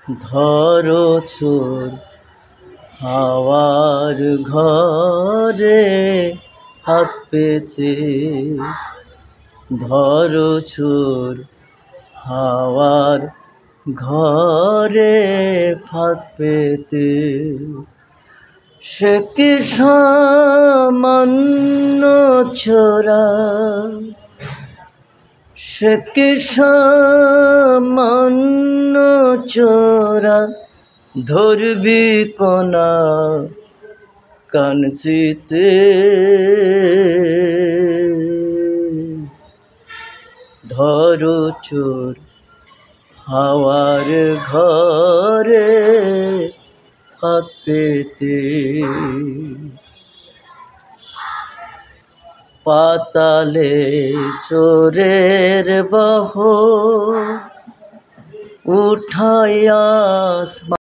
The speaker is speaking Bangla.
ধরো চোর হাওয়ার ঘরে হাত পেতে, ধরো চোর হাওয়ার ঘরে ফাঁদ পেতে। সে কি সামান্য ছোরা, সে কি সামান্য চোরা, ধরবি কোনা কানচিতে। ধরো চোর হাওয়ার ঘরে হাত পেতে। পাতালে চোরের বাহু উঠাইয়া